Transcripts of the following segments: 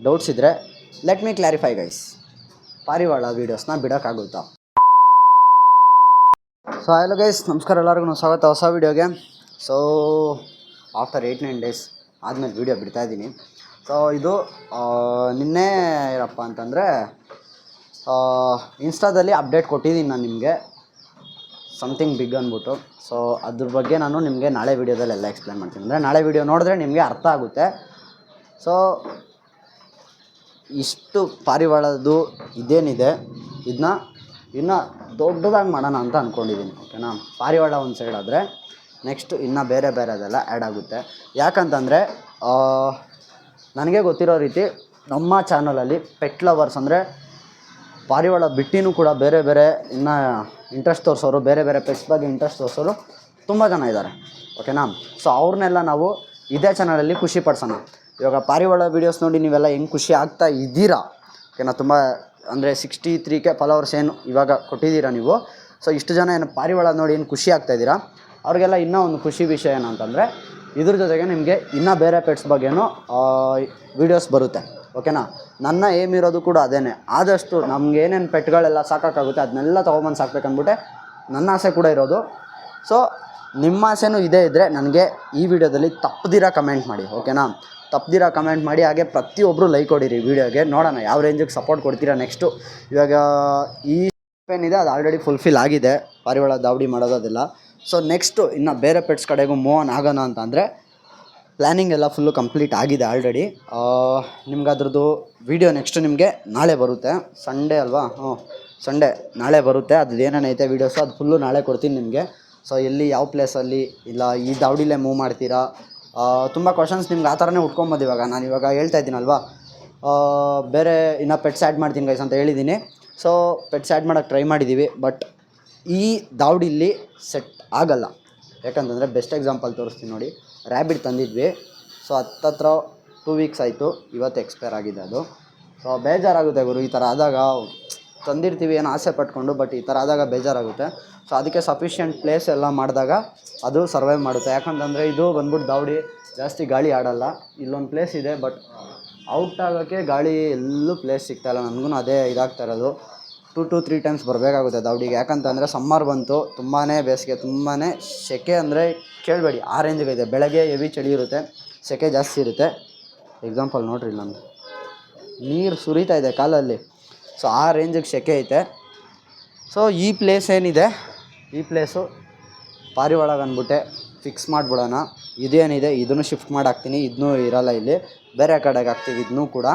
Doubts ಇದ್ದರೆ let me clarify guys. ಪಾರಿವಾಳ ವೀಡಿಯೋಸ್ನ ಬಿಡೋಕ್ಕಾಗುತ್ತಾ? ಸೊ ಹಲೋ ಗೈಸ್, ನಮಸ್ಕಾರ ಎಲ್ಲರಿಗೂ ಸ್ವಾಗತ ಹೊಸ ವೀಡಿಯೋಗೆ. ಸೊ ಆಫ್ಟರ್ 8-9 ಡೇಸ್ ಆದಮೇಲೆ ವೀಡಿಯೋ ಬಿಡ್ತಾಯಿದ್ದೀನಿ. ಸೊ ಇದು ನಿನ್ನೆ ಏನಪ್ಪ ಅಂತಂದರೆ ಇನ್ಸ್ಟಾದಲ್ಲಿ ಅಪ್ಡೇಟ್ ಕೊಟ್ಟಿದ್ದೀನಿ ನಾನು ನಿಮಗೆ, ಸಮಥಿಂಗ್ ಬಿಗ್ ಅಂದ್ಬಿಟ್ಟು. ಸೊ ಅದ್ರ ಬಗ್ಗೆ ನಾನು ನಿಮಗೆ ನಾಳೆ ವೀಡಿಯೋದಲ್ಲಿ ಎಲ್ಲ ಎಕ್ಸ್ಪ್ಲೇನ್ ಮಾಡ್ತೀನಿ. ಅಂದರೆ ನಾಳೆ ವೀಡಿಯೋ ನೋಡಿದ್ರೆ ನಿಮಗೆ ಅರ್ಥ ಆಗುತ್ತೆ. ಸೊ ಇಷ್ಟು ಪಾರಿವಾಳದ್ದು ಇದೇನಿದೆ ಇದನ್ನ ಇನ್ನೂ ದೊಡ್ಡದಾಗಿ ಮಾಡೋಣ ಅಂತ ಅಂದ್ಕೊಂಡಿದ್ದೀನಿ. ಓಕೆನಾ? ಪಾರಿವಾಳ ಒಂದು ಸೈಡ್ ಆದರೆ ನೆಕ್ಸ್ಟ್ ಇನ್ನೂ ಬೇರೆ ಬೇರೆದೆಲ್ಲ ಆ್ಯಡ್ ಆಗುತ್ತೆ. ಯಾಕಂತಂದರೆ ನನಗೆ ಗೊತ್ತಿರೋ ರೀತಿ ನಮ್ಮ ಚಾನಲಲ್ಲಿ ಪೆಟ್ ಲವರ್ಸ್ ಅಂದರೆ ಪಾರಿವಾಳ ಬಿಟ್ಟಿನೂ ಕೂಡ ಬೇರೆ ಬೇರೆ ಇನ್ನೂ ಇಂಟ್ರೆಸ್ಟ್ ತೋರಿಸೋರು, ಬೇರೆ ಬೇರೆ ಪೆಟ್ಸ್ ಬಗ್ಗೆ ಇಂಟ್ರೆಸ್ಟ್ ತೋರಿಸೋರು ತುಂಬ ಜನ ಇದ್ದಾರೆ. ಓಕೆನಾ? ಸೊ ಅವ್ರನ್ನೆಲ್ಲ ನಾವು ಇದೇ ಚಾನಲಲ್ಲಿ ಖುಷಿ ಪಡಿಸೋಣ. ಇವಾಗ ಪಾರಿವಾಳ ವೀಡಿಯೋಸ್ ನೋಡಿ ನೀವೆಲ್ಲ ಹೆಂಗೆ ಖುಷಿ ಆಗ್ತಾ ಇದ್ದೀರಾ. ಓಕೆನಾ? ತುಂಬ ಅಂದರೆ 63K ಫಾಲೋವರ್ಸ್ ಏನು ಇವಾಗ ಕೊಟ್ಟಿದ್ದೀರಾ ನೀವು. ಸೊ ಇಷ್ಟು ಜನ ಏನು ಪಾರಿವಾಳ ನೋಡಿ ಏನು ಖುಷಿ ಆಗ್ತಾಯಿದ್ದೀರಾ, ಅವ್ರಿಗೆಲ್ಲ ಇನ್ನೂ ಒಂದು ಖುಷಿ ವಿಷಯ ಏನಂತಂದರೆ ಇದ್ರ ಜೊತೆಗೆ ನಿಮಗೆ ಇನ್ನೂ ಬೇರೆ ಪೆಟ್ಸ್ ಬಗ್ಗೆನೂ ವೀಡಿಯೋಸ್ ಬರುತ್ತೆ. ಓಕೆನಾ? ನನ್ನ ಏಮ್ ಇರೋದು ಕೂಡ ಅದೇನೆ. ಆದಷ್ಟು ನಮ್ಗೆ ಏನೇನು ಪೆಟ್ಗಳೆಲ್ಲ ಸಾಕೋಕ್ಕಾಗುತ್ತೆ ಅದನ್ನೆಲ್ಲ ತೊಗೊಬಂದು ಸಾಕ್ಬೇಕಂದ್ಬಿಟ್ಟೆ ನನ್ನ ಆಸೆ ಕೂಡ ಇರೋದು. ಸೊ ನಿಮ್ಮ ಆಸೆನೂ ಇದೇ ಇದ್ದರೆ ನನಗೆ ಈ ವಿಡಿಯೋದಲ್ಲಿ ತಪ್ಪದಿರ ಕಮೆಂಟ್ ಮಾಡಿ. ಓಕೆನಾ? ತಪ್ಪದಿರ ಕಮೆಂಟ್ ಮಾಡಿ, ಹಾಗೆ ಪ್ರತಿಯೊಬ್ಬರು ಲೈಕ್ ಕೊಡಿರಿ ವಿಡಿಯೋಗೆ. ನೋಡೋಣ ಯಾವ ರೇಂಜಿಗೆ ಸಪೋರ್ಟ್ ಕೊಡ್ತೀರಾ. ನೆಕ್ಸ್ಟು ಇವಾಗ ಈ ಏನಿದೆ ಅದು ಆಲ್ರೆಡಿ ಫುಲ್ಫಿಲ್ ಆಗಿದೆ, ಪಾರಿವಾಳ ದಾವಡಿ ಮಾಡೋದು ಅದೆಲ್ಲ. ಸೊ ನೆಕ್ಸ್ಟು ಇನ್ನು ಬೇರೆ ಪೆಟ್ಸ್ ಕಡೆಗೂ ಮೂವ್ ಆನ್ ಆಗೋಣ ಅಂತಂದರೆ ಪ್ಲ್ಯಾನಿಂಗ್ ಎಲ್ಲ ಫುಲ್ಲು ಕಂಪ್ಲೀಟ್ ಆಗಿದೆ ಆಲ್ರೆಡಿ. ನಿಮ್ಗೆ ಅದ್ರದ್ದು ವೀಡಿಯೋ ನೆಕ್ಸ್ಟ್ ನಿಮಗೆ ನಾಳೆ ಬರುತ್ತೆ. ಸಂಡೇ ಅಲ್ವಾ? ಸಂಡೇ ನಾಳೆ ಬರುತ್ತೆ. ಅದು ಏನೇನೈತೆ ವೀಡಿಯೋಸು ಅದು ಫುಲ್ಲು ನಾಳೆ ಕೊಡ್ತೀನಿ ನಿಮಗೆ. ಸೊ ಎಲ್ಲಿ ಯಾವ ಪ್ಲೇಸಲ್ಲಿ ಇಲ್ಲ ಈ ದಾವಡಿಲೇ ಮೂವ್ ಮಾಡ್ತೀರಾ, ತುಂಬ ಕ್ವಶನ್ಸ್ ನಿಮ್ಗೆ ಆ ಥರನೇ ಉಟ್ಕೊಬೋದು. ಇವಾಗ ನಾನು ಇವಾಗ ಹೇಳ್ತಾ ಇದ್ದೀನಲ್ವಾ, ಬೇರೆ ಇನ್ನೂ ಪೆಟ್ಸ್ ಆ್ಯಡ್ ಮಾಡ್ತೀನಿ ಗೈಸ್ ಅಂತ ಹೇಳಿದ್ದೀನಿ. ಸೊ ಪೆಟ್ಸ್ ಆ್ಯಡ್ ಮಾಡೋಕ್ಕೆ ಟ್ರೈ ಮಾಡಿದ್ದೀವಿ, ಬಟ್ ಈ ದಾವಡಿಲಿ ಸೆಟ್ ಆಗಲ್ಲ. ಯಾಕಂತಂದರೆ ಬೆಸ್ಟ್ ಎಕ್ಸಾಂಪಲ್ ತೋರಿಸ್ತೀನಿ ನೋಡಿ. ರ್ಯಾಬಿಟ್ ತಂದಿದ್ವಿ. ಸೊ ಹತ್ತತ್ರ 2 ವೀಕ್ಸ್ ಆಯಿತು, ಇವತ್ತು ಎಕ್ಸ್ಪೈರ್ ಆಗಿದೆ ಅದು. ಸೊ ಬೇಜಾರಾಗುತ್ತೆ ಗುರು, ಈ ಥರ ಆದಾಗ. ತಂದಿರ್ತೀವಿ ಏನು ಆಸೆ ಪಟ್ಕೊಂಡು, ಬಟ್ ಈ ಥರ ಆದಾಗ ಬೇಜಾರಾಗುತ್ತೆ. ಸೊ ಅದಕ್ಕೆ ಸಫಿಷಿಯೆಂಟ್ ಪ್ಲೇಸ್ ಎಲ್ಲ ಮಾಡಿದಾಗ ಅದು ಸರ್ವೈವ್ ಮಾಡುತ್ತೆ. ಯಾಕಂತಂದರೆ ಇದು ಬಂದ್ಬಿಟ್ಟು ದಾವಡಿ ಜಾಸ್ತಿ ಗಾಳಿ ಆಡೋಲ್ಲ. ಇಲ್ಲೊಂದು ಪ್ಲೇಸ್ ಇದೆ, ಬಟ್ ಔಟ್ ಆಗೋಕ್ಕೆ ಗಾಳಿ ಎಲ್ಲೂ ಪ್ಲೇಸ್ ಸಿಗ್ತಾಯಿಲ್ಲ. ನನಗೂ ಅದೇ ಇದಾಗ್ತಾ ಇರೋದು. 2 to 3 ಟೈಮ್ಸ್ ಬರಬೇಕಾಗುತ್ತೆ ದಾವಡಿಗೆ. ಯಾಕಂತಂದರೆ ಸಮ್ಮರ್ ಬಂತು, ತುಂಬಾ ಬೇಸಿಗೆ, ತುಂಬಾ ಸೆಕೆ ಅಂದರೆ ಕೇಳಬೇಡಿ, ಆ ರೇಂಜಿಗೆ ಇದೆ. ಬೆಳಗ್ಗೆ ಹೆವಿ ಚಳಿ ಇರುತ್ತೆ, ಸೆಕೆ ಜಾಸ್ತಿ ಇರುತ್ತೆ. ಎಕ್ಸಾಂಪಲ್ ನೋಡ್ರಿ, ನಂದು ನೀರು ಸುರಿತಾ ಇದೆ ಕಾಲಲ್ಲಿ. ಸೊ ಆ ರೇಂಜಿಗೆ ಸೆಕೆ ಐತೆ. ಸೊ ಈ ಪ್ಲೇಸ್ ಏನಿದೆ, ಈ ಪ್ಲೇಸು ಪಾರಿವಾಳಗೆ ಅಂದ್ಬಿಟ್ಟೆ ಫಿಕ್ಸ್ ಮಾಡಿಬಿಡೋಣ. ಇದೇನಿದೆ ಇದನ್ನು ಶಿಫ್ಟ್ ಮಾಡಿ ಹಾಕ್ತೀನಿ, ಇದನ್ನೂ ಇರೋಲ್ಲ ಇಲ್ಲಿ, ಬೇರೆ ಕಡೆಗೆ ಹಾಕ್ತೀವಿ ಇದನ್ನೂ ಕೂಡ.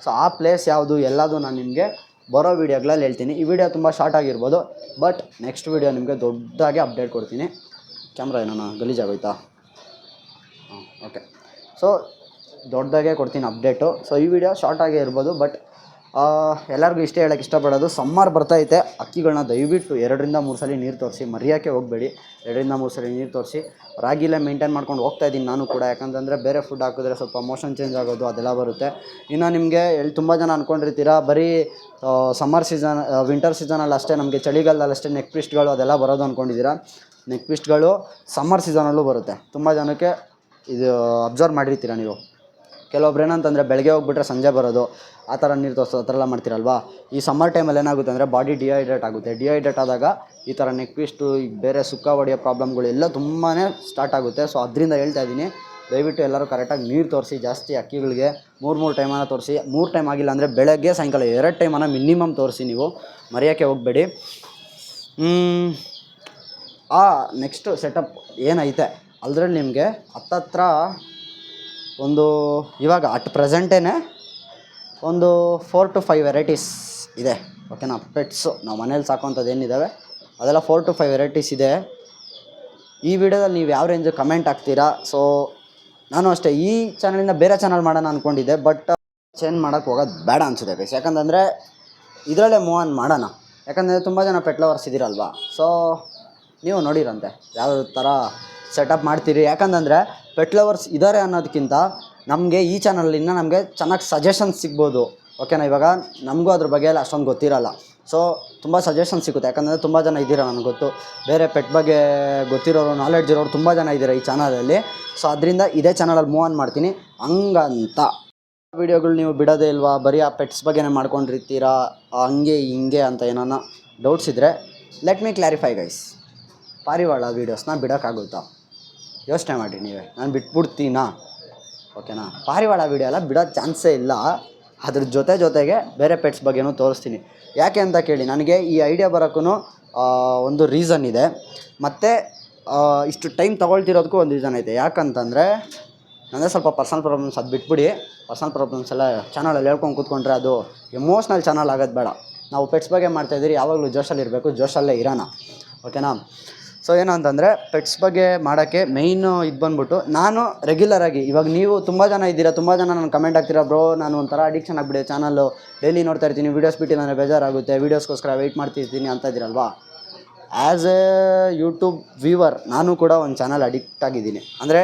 ಸೊ ಆ ಪ್ಲೇಸ್ ಯಾವುದು ಎಲ್ಲದು ನಾನು ನಿಮಗೆ ಬರೋ ವೀಡಿಯೋಗಳಲ್ಲಿ ಹೇಳ್ತೀನಿ. ಈ ವಿಡಿಯೋ ತುಂಬ ಶಾರ್ಟ್ ಆಗಿರ್ಬೋದು, ಬಟ್ ನೆಕ್ಸ್ಟ್ ವೀಡಿಯೋ ನಿಮಗೆ ದೊಡ್ಡದಾಗಿ ಅಪ್ಡೇಟ್ ಕೊಡ್ತೀನಿ. ಕ್ಯಾಮ್ರಾ ಏನೋ ಗಲೀಜಾಗೋಯ್ತಾ? ಓಕೆ. ಸೊ ದೊಡ್ಡದಾಗೆ ಕೊಡ್ತೀನಿ ಅಪ್ಡೇಟು. ಸೊ ಈ ವಿಡಿಯೋ ಶಾರ್ಟ್ ಆಗೇ ಇರ್ಬೋದು, ಬಟ್ ಎಲ್ಲರಿಗೂ ಇಷ್ಟೇ ಹೇಳೋಕ್ಕೆ ಇಷ್ಟಪಡೋದು, ಸಮ್ಮರ್ ಬರ್ತೈತೆ. ಅಕ್ಕಿಗಳನ್ನ ದಯವಿಟ್ಟು 2-3 ಸಲ ನೀರು ತೋರಿಸಿ, ಮರೆಯೋಕ್ಕೆ ಹೋಗಬೇಡಿ. 2-3 ಸಲ ನೀರು ತೋರಿಸಿ. ರಾಗಿಲೇ ಮೇಂಟೈನ್ ಮಾಡ್ಕೊಂಡು ಹೋಗ್ತಾಯಿದ್ದೀನಿ ನಾನು ಕೂಡ. ಯಾಕಂತಂದರೆ ಬೇರೆ ಫುಡ್ ಹಾಕಿದ್ರೆ ಸ್ವಲ್ಪ ಮೋಷನ್ ಚೇಂಜ್ ಆಗೋದು ಅದೆಲ್ಲ ಬರುತ್ತೆ. ಇನ್ನು ನಿಮಗೆ ತುಂಬ ಜನ ಅಂದ್ಕೊಂಡಿರ್ತೀರ ಬರೀ ಸಮ್ಮರ್ ಸೀಸನ್, ವಿಂಟರ್ ಸೀಸನಲ್ಲಿ ಅಷ್ಟೇ ನಮಗೆ, ಚಳಿಗಾಲದಲ್ಲಿ ಅಷ್ಟೇ ನೆಕ್ ಟ್ವಿಸ್ಟ್ಗಳು ಅದೆಲ್ಲ ಬರೋದು ಅಂದ್ಕೊಂಡಿದ್ದೀರಾ. ನೆಕ್ ಟ್ವಿಸ್ಟ್ಗಳು ಸಮ್ಮರ್ ಸೀಸನಲ್ಲೂ ಬರುತ್ತೆ. ತುಂಬ ಜನಕ್ಕೆ ಇದು ಅಬ್ಸರ್ವ್ ಮಾಡಿರ್ತೀರ ನೀವು. ಕೆಲವೊಬ್ರು ಏನಂತಂದರೆ ಬೆಳಗ್ಗೆ ಹೋಗ್ಬಿಟ್ರೆ ಸಂಜೆ ಬರೋದು, ಆ ಥರ ನೀರು ತೋರಿಸೋದು, ಆ ಥರ ಎಲ್ಲ ಮಾಡ್ತೀರಲ್ವಾ. ಈ ಸಮ್ಮರ್ ಟೈಮಲ್ಲಿ ಏನಾಗುತ್ತೆ ಅಂದರೆ ಬಾಡಿ ಡಿಹೈಡ್ರೇಟ್ ಆಗುತ್ತೆ. ಡಿಹೈಡ್ರೇಟ್ ಆದಾಗ ಈ ಥರ ನೆಕ್ ಟ್ವಿಸ್ಟು, ಈಗ ಬೇರೆ ಸುಕ್ಕ ಹೊಡೆಯೋ ಪ್ರಾಬ್ಲಮ್ಗಳು ಎಲ್ಲ ತುಂಬಾ ಸ್ಟಾರ್ಟ್ ಆಗುತ್ತೆ. ಸೊ ಅದರಿಂದ ಹೇಳ್ತಾ ಇದ್ದೀನಿ, ದಯವಿಟ್ಟು ಎಲ್ಲರೂ ಕರೆಕ್ಟಾಗಿ ನೀರು ತೋರಿಸಿ. ಜಾಸ್ತಿ ಅಕ್ಕಿಗಳಿಗೆ 3 ಟೈಮನ್ನು ತೋರಿಸಿ. 3 ಟೈಮ್ ಆಗಿಲ್ಲ ಅಂದರೆ ಬೆಳಗ್ಗೆ ಸಾಯಂಕಾಲ 2 ಟೈಮನ್ನು ಮಿನಿಮಮ್ ತೋರಿಸಿ. ನೀವು ಮರೆಯೋಕ್ಕೆ ಹೋಗಬೇಡಿ. ನೆಕ್ಸ್ಟ್ ಸೆಟಪ್ ಏನೈತೆ ಅದರಲ್ಲಿ ನಿಮಗೆ ಹತ್ತತ್ರ ಒಂದು ಇವಾಗ ಅಟ್ ಪ್ರೆಸೆಂಟೇ ಒಂದು 4 to 5 ವೆರೈಟೀಸ್ ಇದೆ. ಓಕೆನಾ? ಪೆಟ್ಸು ನಾವು ಮನೇಲಿ ಸಾಕೋಂಥದ್ದು ಏನಿದ್ದಾವೆ ಅದೆಲ್ಲ 4 to 5 ವೆರೈಟೀಸ್ ಇದೆ. ಈ ವಿಡಿಯೋದಲ್ಲಿ ನೀವು ಯಾವ ರೇಂಜ್ ಕಮೆಂಟ್ ಹಾಕ್ತೀರಾ. ಸೊ ನಾನು ಅಷ್ಟೇ ಈ ಚಾನಲಿಂದ ಬೇರೆ ಚಾನಲ್ ಮಾಡೋಣ ಅಂದ್ಕೊಂಡಿದ್ದೆ, ಬಟ್ ಚೇಂಜ್ ಮಾಡೋಕ್ಕೆ ಹೋಗೋದು ಬೇಡ ಅನಿಸುತ್ತೆ ಗೈಸ್. ಯಾಕಂತಂದರೆ ಇದರಲ್ಲೇ ಮೂವ್ ಆನ್ ಮಾಡೋಣ. ಯಾಕಂದರೆ ತುಂಬ ಜನ ಪೆಟ್ ಲವರ್ಸ್ ಇದ್ದೀರಲ್ವಾ. ಸೊ ನೀವು ನೋಡಿರಂತೆ ಯಾವ ಥರ ಸೆಟಪ್ ಮಾಡ್ತೀರಿ. ಯಾಕಂತಂದರೆ ಪೆಟ್ ಲವರ್ಸ್ ಇದ್ದಾರೆ ಅನ್ನೋದಕ್ಕಿಂತ ನಮಗೆ ಈ ಚಾನಲಿಂದ ನಮಗೆ ಚೆನ್ನಾಗಿ ಸಜೆಷನ್ಸ್ ಸಿಗ್ಬೋದು. ಓಕೆನಾ? ಇವಾಗ ನಮಗೂ ಅದ್ರ ಬಗ್ಗೆ ಎಲ್ಲ ಅಷ್ಟೊಂದು ಗೊತ್ತಿರಲ್ಲ. ಸೊ ತುಂಬ ಸಜೆಷನ್ ಸಿಗುತ್ತೆ. ಯಾಕಂದರೆ ತುಂಬ ಜನ ಇದ್ದೀರಾ, ನನಗೆ ಗೊತ್ತು. ಬೇರೆ ಪೆಟ್ ಬಗ್ಗೆ ಗೊತ್ತಿರೋರು, ನಾಲೆಡ್ಜ್ ಇರೋರು ತುಂಬ ಜನ ಇದ್ದೀರಾ ಈ ಚಾನಲಲ್ಲಿ. ಸೊ ಅದರಿಂದ ಇದೇ ಚಾನಲಲ್ಲಿ ಮೂವ್ ಆನ್ ಮಾಡ್ತೀನಿ ಹಂಗಂತ ವೀಡಿಯೋಗಳು ನೀವು ಬಿಡೋದೇ ಇಲ್ವಾ, ಬರೀ ಆ ಪೆಟ್ಸ್ ಬಗ್ಗೆನೇ ಮಾಡ್ಕೊಂಡಿರ್ತೀರಾ, ಹಂಗೆ ಹಿಂಗೆ ಅಂತ ಏನಾನ ಡೌಟ್ಸ್ ಇದ್ದರೆ ಲೆಟ್ ಮೀ ಕ್ಲಾರಿಫೈ ಗೈಸ್. ಪಾರಿವಾಳ ವೀಡಿಯೋಸ್ನ ಬಿಡೋಕ್ಕಾಗುತ್ತಾ? ಯೋಚನೆ ಮಾಡಿ ನೀವೇ. ನಾನು ಬಿಟ್ಬಿಡ್ತೀನಾ? ಓಕೆನಾ. ಪಾರಿವಾಳ ವೀಡಿಯೋ ಎಲ್ಲ ಬಿಡೋ ಚಾನ್ಸೇ ಇಲ್ಲ. ಅದ್ರ ಜೊತೆಗೆ ಬೇರೆ ಪೆಟ್ಸ್ ಬಗ್ಗೆನೂ ತೋರಿಸ್ತೀನಿ. ಯಾಕೆ ಅಂತ ಕೇಳಿ, ನನಗೆ ಈ ಐಡಿಯಾ ಬರೋಕ್ಕೂ ಒಂದು ರೀಸನ್ ಇದೆ, ಮತ್ತು ಇಷ್ಟು ಟೈಮ್ ತೊಗೊಳ್ತಿರೋದಕ್ಕೂ ಒಂದು ರೀಸನ್ ಐತೆ. ಯಾಕಂತಂದರೆ ನನ್ನದೇ ಸ್ವಲ್ಪ ಪರ್ಸನಲ್ ಪ್ರಾಬ್ಲಮ್ಸ್, ಅದು ಬಿಟ್ಬಿಡಿ. ಪರ್ಸನಲ್ ಪ್ರಾಬ್ಲಮ್ಸ್ ಎಲ್ಲ ಚಾನಲಲ್ಲಿ ಹೇಳ್ಕೊಂಡು ಕೂತ್ಕೊಂಡ್ರೆ ಅದು ಎಮೋಷ್ನಲ್ ಚಾನಲ್ ಆಗೋದು ಬೇಡ. ನಾವು ಪೆಟ್ಸ್ ಬಗ್ಗೆ ಮಾಡ್ತಾಯಿದ್ದೀರಿ, ಯಾವಾಗಲೂ ಜೋಶಲ್ಲಿರಬೇಕು, ಜೋಶಲ್ಲೇ ಇರೋಣ. ಓಕೆನಾ. ಸೊ ಏನು ಅಂತಂದರೆ ಪೆಟ್ಸ್ ಬಗ್ಗೆ ಮಾಡೋಕ್ಕೆ ಮೇಯ್ನು ಇದು ಬಂದ್ಬಿಟ್ಟು, ನಾನು ರೆಗ್ಯುಲರಾಗಿ, ಇವಾಗ ನೀವು ತುಂಬ ಜನ ಇದ್ದೀರಾ, ತುಂಬ ಜನ ನಾನು ಕಮೆಂಟ್ ಆಗ್ತೀರಾ, ಬ್ರೋ ನಾನು ಒಂಥರ ಅಡಿಕ್ಷನ್ ಆಗಿಬಿಡಿ ಚಾನಲ್ಲು, ಡೈಲಿ ನೋಡ್ತಾ ಇರ್ತೀನಿ, ವೀಡಿಯೋಸ್ ಬಿಟ್ಟು ನನಗೆ ಬೇಜಾರಾಗುತ್ತೆ, ವೀಡಿಯೋಸ್ಗೋಸ್ಕರ ವೆಯ್ಟ್ ಮಾಡ್ತಿರ್ತೀನಿ ಅಂತ ಇದ್ದೀರಲ್ವಾ. ಆ್ಯಸ್ ಎ ಯೂಟ್ಯೂಬ್ ವ್ಯೂವರ್ ನಾನು ಕೂಡ ಒಂದು ಚಾನಲ್ ಅಡಿಕ್ಟ್ ಆಗಿದ್ದೀನಿ. ಅಂದರೆ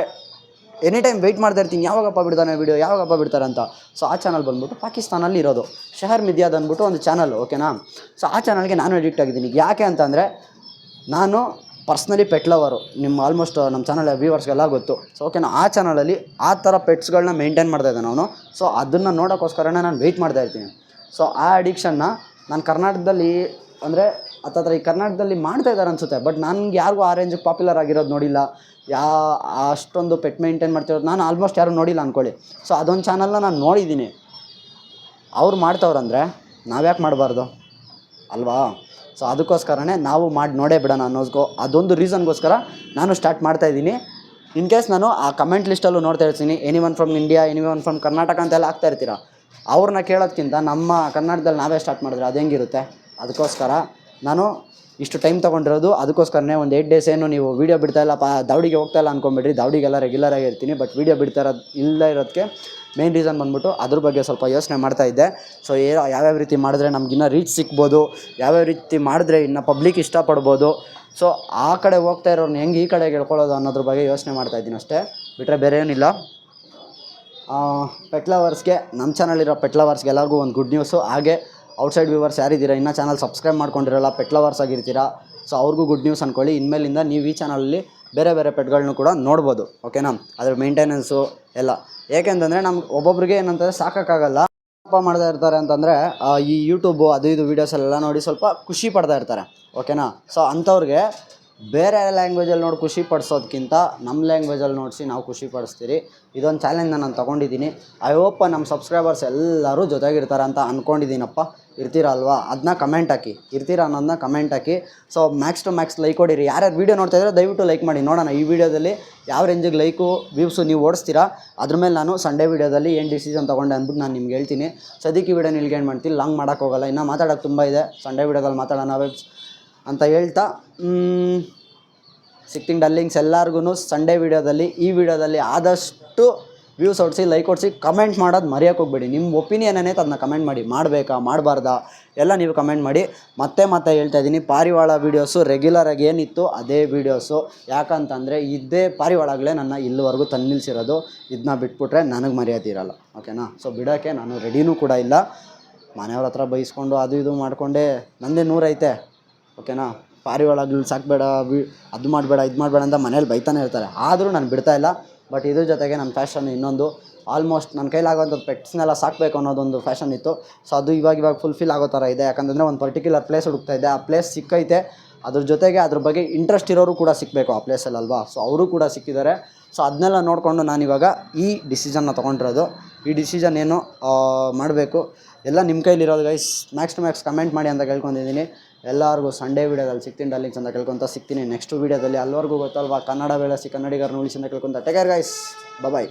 ಎನಿ ಟೈಮ್ ವೆಯ್ಟ್ ಮಾಡ್ತಾ ಇರ್ತೀನಿ, ಯಾವಾಗಪ್ಪ ಬಿಡ್ತಾನೆ ವೀಡಿಯೋ, ಯಾವಾಗಪ್ಪ ಬಿಡ್ತಾರೆ ಅಂತ. ಸೊ ಆ ಚಾನಲ್ ಬಂದ್ಬಿಟ್ಟು ಪಾಕಿಸ್ತಾನಲ್ಲಿ ಇರೋದು ಶಹರ್ ಮಿದ್ಯಾದ್ ಅಂದ್ಬಿಟ್ಟು ಒಂದು ಚಾನಲ್. ಓಕೆನಾ. ಸೊ ಆ ಚಾನಲ್ಗೆ ನಾನು ಅಡಿಕ್ಟ್ ಆಗಿದ್ದೀನಿ. ಯಾಕೆ ಅಂತಂದರೆ ನಾನು ಪರ್ಸ್ನಲಿ ಪೆಟ್ ಲವರು, ನಿಮ್ಮ ಆಲ್ಮೋಸ್ಟ್ ನಮ್ಮ ಚಾನಲ್ ವ್ಯೂವರ್ಸ್ಗೆಲ್ಲ ಗೊತ್ತು. ಸೊ ಓಕೆನಾ. ಆ ಚಾನಲಲ್ಲಿ ಆ ಥರ ಪೆಟ್ಸ್ಗಳನ್ನ ಮೇಂಟೈನ್ ಮಾಡ್ತಾಯಿದ್ದೆ ನಾನು. ಸೊ ಅದನ್ನು ನೋಡೋಕ್ಕೋಸ್ಕರನೇ ನಾನು ವೆಯ್ಟ್ ಮಾಡ್ತಾಯಿರ್ತೀನಿ. ಸೊ ಆ ಅಡಿಕ್ಷನ್ನ ನಾನು ಕರ್ನಾಟಕದಲ್ಲಿ, ಅಂದರೆ ಹತ್ತತ್ರ ಈ ಕರ್ನಾಟಕದಲ್ಲಿ ಮಾಡ್ತಾಯಿದ್ದಾರೆ ಅನಿಸುತ್ತೆ, ಬಟ್ ನನಗೆ ಯಾರಿಗೂ ಆ ರೇಂಜಿಗೆ ಪಾಪ್ಯುಲರ್ ಆಗಿರೋದು ನೋಡಿಲ್ಲ. ಅಷ್ಟೊಂದು ಪೆಟ್ ಮೇಂಟೈನ್ ಮಾಡ್ತಿರೋದು ನಾನು ಆಲ್ಮೋಸ್ಟ್ ಯಾರೂ ನೋಡಿಲ್ಲ ಅಂದ್ಕೊಳ್ಳಿ. ಸೊ ಅದೊಂದು ಚಾನಲ್ನ ನಾನು ನೋಡಿದ್ದೀನಿ. ಅವ್ರು ಮಾಡ್ತವ್ರಂದರೆ ನಾವ್ಯಾಕೆ ಮಾಡಬಾರ್ದು ಅಲ್ವಾ. ಸೊ ಅದಕ್ಕೋಸ್ಕರನೇ ನಾವು ಮಾಡಿ ನೋಡೇ ಬಿಡೋಣ ಅದೊಂದು ರೀಸನ್ಗೋಸ್ಕರ ನಾನು ಸ್ಟಾರ್ಟ್ ಮಾಡ್ತಾಯಿದ್ದೀನಿ. ಇನ್ ಕೇಸ್ ನಾನು ಆ ಕಮೆಂಟ್ ಲಿಸ್ಟಲ್ಲೂ ನೋಡ್ತಾ ಇರ್ತೀನಿ, anyone from India, anyone from Karnataka ಅಂತೆಲ್ಲ ಆಗ್ತಾ ಇರ್ತೀರ. ಅವ್ರನ್ನ ಕೇಳೋದ್ಕಿಂತ ನಮ್ಮ ಕರ್ನಾಟಕದಲ್ಲಿ ನಾವೇ ಸ್ಟಾರ್ಟ್ ಮಾಡಿದ್ರೆ ಅದು ಹೆಂಗಿರುತ್ತೆ. ಅದಕ್ಕೋಸ್ಕರ ನಾನು ಇಷ್ಟು ಟೈಮ್ ತೊಗೊಂಡಿರೋದು ಅದಕ್ಕೋಸ್ಕರನೇ. ಒಂದು 8 ಡೇಸ್ ಏನು ನೀವು ವೀಡಿಯೋ ಬಿಡ್ತಾಯಿಲ್ಲಪ್ಪ, ದಾವಡಿಗೆ ಹೋಗ್ತಾಯಿಲ್ಲ ಅಂದ್ಕೊಂಬಿಡ್ರಿ, ದಾವಡಿಗೆಲ್ಲ ರೆಗ್ಯುಲರಾಗಿ ಇರ್ತೀನಿ. ಬಟ್ ವೀಡಿಯೋ ಬಿಡ್ತಾ ಇರೋದಕ್ಕೆ ಮೇನ್ ರೀಸನ್ ಬಂದ್ಬಿಟ್ಟು ಅದ್ರ ಬಗ್ಗೆ ಸ್ವಲ್ಪ ಯೋಚನೆ ಮಾಡ್ತಾಯಿದ್ದೆ. ಸೊ ಯಾವ್ಯಾವ ರೀತಿ ಮಾಡಿದ್ರೆ ನಮಗಿನ್ನ ರೀಚ್ ಸಿಗ್ಬೋದು, ಯಾವ್ಯಾವ ರೀತಿ ಮಾಡಿದ್ರೆ ಇನ್ನು ಪಬ್ಲಿಕ್ ಇಷ್ಟಪಡ್ಬೋದು. ಸೊ ಆ ಕಡೆ ಹೋಗ್ತಾ ಇರೋರ್ನ ಹೆಂಗೆ ಈ ಕಡೆಗೆ ಹೇಳ್ಕೊಳ್ಳೋದು ಅನ್ನೋದ್ರ ಬಗ್ಗೆ ಯೋಚನೆ ಮಾಡ್ತಾಯಿದ್ದೀನಿ ಅಷ್ಟೇ, ಬಿಟ್ಟರೆ ಬೇರೆ ಏನಿಲ್ಲ. ಪೆಟ್ ಲವರ್ಸ್ಗೆ, ನಮ್ಮ ಚಾನಲಿರೋ ಪೆಟ್ ಲವರ್ಸ್ಗೆ ಎಲ್ಲರಿಗೂ ಒಂದು ಗುಡ್ ನ್ಯೂಸು. ಹಾಗೆ ಔಟ್ಸೈಡ್ ವ್ಯೂವರ್ಸ್ ಯಾರಿದ್ದೀರಾ, ಇನ್ನೂ ಚಾನಲ್ ಸಬ್ಸ್ಕ್ರೈಬ್ ಮಾಡ್ಕೊಂಡಿರಲ್ಲ, ಪೆಟ್ ಲವರ್ಸ್ ಆಗಿರ್ತೀರಾ. ಸೊ ಅವ್ರಿಗೂ ಗುಡ್ ನ್ಯೂಸ್ ಅಂದ್ಕೊಳ್ಳಿ. ಇನ್ಮೇಲಿಂದ ನೀವು ಈ ಚಾನಲಲ್ಲಿ ಬೇರೆ ಬೇರೆ ಪೆಟ್ಗಳನ್ನೂ ಕೂಡ ನೋಡ್ಬೋದು. ಓಕೆನಾ. ಅದ್ರ ಮೇಂಟೆನೆನ್ಸು ಎಲ್ಲ, ಏಕೆಂತಂದರೆ ನಮ್ಗೆ ಒಬ್ಬೊಬ್ರಿಗೆ ಏನಂತಂದರೆ ಸಾಕೋಕ್ಕಾಗಲ್ಲ. ಮಾಡ್ತಾ ಇರ್ತಾರೆ ಅಂತಂದರೆ ಈ ಯೂಟ್ಯೂಬು ಅದು ಇದು ವೀಡಿಯೋಸಲ್ಲೆಲ್ಲ ನೋಡಿ ಸ್ವಲ್ಪ ಖುಷಿ ಪಡ್ತಾ ಇರ್ತಾರೆ. ಓಕೆನಾ. ಸೊ ಅಂಥವ್ರಿಗೆ ಬೇರೆ ಲ್ಯಾಂಗ್ವೇಜಲ್ಲಿ ನೋಡಿ ಖುಷಿ ಪಡಿಸೋದಕ್ಕಿಂತ ನಮ್ಮ ಲ್ಯಾಂಗ್ವೇಜಲ್ಲಿ ನೋಡಿಸಿ ನಾವು ಖುಷಿ ಪಡಿಸ್ತೀರಿ. ಇದೊಂದು ಚಾಲೆಂಜ್ನ ನಾನು ತೊಗೊಂಡಿದ್ದೀನಿ. ಐ ಹೋಪ್ ನಮ್ಮ ಸಬ್ಸ್ಕ್ರೈಬರ್ಸ್ ಎಲ್ಲರೂ ಜೊತೆಗಿರ್ತಾರೆ ಅಂತ ಅಂದ್ಕೊಂಡಿದ್ದೀನಪ್ಪ. ಇರ್ತೀರಾ ಅಲ್ವಾ? ಅದನ್ನ ಕಮೆಂಟ್ ಹಾಕಿ, ಇರ್ತೀರಾ ಅನ್ನೋದನ್ನ ಕಮೆಂಟ್ ಹಾಕಿ. So max to max like ಕೊಡಿರಿ. ಯಾರ್ಯಾರು ವೀಡಿಯೋ ನೋಡ್ತಾ ಇದ್ರೆ ದಯವಿಟ್ಟು ಲೈಕ್ ಮಾಡಿ ನೋಡೋಣ ಈ ವಿಡಿಯೋದಲ್ಲಿ ಯಾವ ರೇಂಜಿಗೆ ಲೈಕು ವ್ಯೂಸು ನೀವು ಓಡಿಸ್ತೀರಾ. ಅದ್ರ ಮೇಲೆ ನಾನು ಸಂಡೇ ವೀಡಿಯೋದಲ್ಲಿ ಏನು ಡಿಸಿಷನ್ ತೊಗೊಂಡೆ ಅಂದ್ಬಿಟ್ಟು ನಾನು ನಿಮ್ಗೆ ಹೇಳ್ತೀನಿ. ಸದ್ಯಕ್ಕೆ ಈ ವಿಡಿಯೋ ನಿಲ್ಗೆ ಏನು ಮಾಡ್ತೀನಿ, ಲಾಂಗ್ ಮಾಡೋಕ್ಕೆ ಹೋಗಲ್ಲ, ಇನ್ನೂ ಮಾತಾಡೋಕ್ಕೆ ತುಂಬ ಇದೆ. ಸಂಡೇ ವೀಡಿಯೋದಲ್ಲಿ ಮಾತಾಡೋಣ ವೆಬ್ಸ್ ಅಂತ ಹೇಳ್ತಾ ಸಿಕ್ತಿಂಗ್ ಡಲ್ಲಿಂಗ್ಸ್ ಎಲ್ಲರಿಗೂ ಸಂಡೇ ವೀಡಿಯೋದಲ್ಲಿ, ಈ ವಿಡಿಯೋದಲ್ಲಿ ಆದಷ್ಟು ವ್ಯೂಸ್ ಹೊಡಿಸಿ, ಲೈಕ್ ಹೊಡಿಸಿ, ಕಮೆಂಟ್ ಮಾಡೋದು ಮರೆಯೋಕ್ಕೆ ಹೋಗ್ಬೇಡಿ. ನಿಮ್ಮ ಒಪಿನಿಯನ್ ಏನೈತೆ ಅದನ್ನ ಕಮೆಂಟ್ ಮಾಡಿ. ಮಾಡಬೇಕಾ ಮಾಡಬಾರ್ದಾ ಎಲ್ಲ ನೀವು ಕಮೆಂಟ್ ಮಾಡಿ. ಮತ್ತೆ ಹೇಳ್ತಾ ಇದ್ದೀನಿ, ಪಾರಿವಾಳ ವೀಡಿಯೋಸು ರೆಗ್ಯುಲರಾಗಿ ಏನಿತ್ತು ಅದೇ ವೀಡಿಯೋಸು. ಯಾಕಂತಂದರೆ ಇದೇ ಪಾರಿವಾಳಗಳೇ ನನ್ನ ಇಲ್ಲಿವರೆಗೂ ತಂದು ನಿಲ್ಲಿಸಿರೋದು. ಇದನ್ನ ಬಿಟ್ಬಿಟ್ರೆ ನನಗೆ ಮರ್ಯಾದೆ ಇರೋಲ್ಲ. ಓಕೆನಾ. ಸೊ ಬಿಡೋಕ್ಕೆ ನಾನು ರೆಡಿನೂ ಕೂಡ ಇಲ್ಲ. ಮನೆಯವ್ರ ಹತ್ರ ಬೈಸ್ಕೊಂಡು ಅದು ಇದು ಮಾಡಿಕೊಂಡೆ ನಂದೇ 100 ಐತೆ. ಓಕೆನಾ. ಪಾರಿವಾಳಗಳು ಸಾಕಬೇಡ, ಅದು ಮಾಡಬೇಡ, ಇದು ಮಾಡಬೇಡ ಅಂತ ಮನೇಲಿ ಬೈತಾನೆ ಇರ್ತಾರೆ. ಆದರೂ ನಾನು ಬಿಡ್ತಾಯಿಲ್ಲ. ಬಟ್ ಇದ್ರ ಜೊತೆಗೆ ನನ್ನ ಫ್ಯಾಷನ್ ಇನ್ನೊಂದು, ಆಲ್ಮೋಸ್ಟ್ ನನ್ನ ಕೈಲಾಗೋಂಥದ್ದು ಪೆಟ್ಸ್ನೆಲ್ಲ ಸಾಕಬೇಕು ಅನ್ನೋದೊಂದು ಫ್ಯಾಷನ್ ಇತ್ತು. ಸೊ ಅದು ಇವಾಗ ಫುಲ್ಫಿಲ್ ಆಗೋ ಥರ ಇದೆ. ಯಾಕಂತಂದರೆ ಒಂದು ಪರ್ಟಿಕ್ಯುಲರ್ ಪ್ಲೇಸ್ ಹುಡುಕ್ತಾ ಇದ್ದೆ, ಆ ಪ್ಲೇಸ್ ಸಿಕ್ಕೈತೆ. ಅದ್ರ ಜೊತೆಗೆ ಅದ್ರ ಬಗ್ಗೆ ಇಂಟ್ರೆಸ್ಟ್ ಇರೋರು ಕೂಡ ಸಿಕ್ಕಬೇಕು ಆ ಪ್ಲೇಸಲ್ಲಿ ಅಲ್ವಾ. ಸೊ ಅವರು ಕೂಡ ಸಿಕ್ಕಿದ್ದಾರೆ. ಸೊ ಅದನ್ನೆಲ್ಲ ನೋಡಿಕೊಂಡು ನಾನಿವಾಗ ಈ ಡಿಸಿಷನ್ನ ತೊಗೊಂಡಿರೋದು. ಈ ಡಿಸಿಷನ್ ಏನು ಮಾಡಬೇಕು ಎಲ್ಲ ನಿಮ್ಮ ಕೈಲಿರೋದು guys. Max to max comment ಮಾಡಿ ಅಂತ ಕೇಳ್ಕೊಂಡಿದ್ದೀನಿ. ಎಲ್ಲರಿಗೂ ಸಂಡೇ ವೀಡಿಯೋದಲ್ಲಿ ಸಿಗ್ತೀನಿ ಡಲ್ಲಿಂಗ್ಸ್ ಅಂತ ಕೇಳ್ಕೊತ ಸಿಗ್ತೀನಿ ನೆಕ್ಸ್ಟ್ ವೀಡಿಯೋದಲ್ಲಿ. ಅಲ್ಲಿವರೆಗೂ ಗೊತ್ತಲ್ವಾ, ಕನ್ನಡ ಬೆಳೆಸಿ ಕನ್ನಡಿಗರನ್ನ ಉಳಿಸಿ ಅಂತ ಕೇಳ್ಕೊತ ಟೇಕ್ ಕೇರ್ ಗೈಸ್. ಬಾಯ್.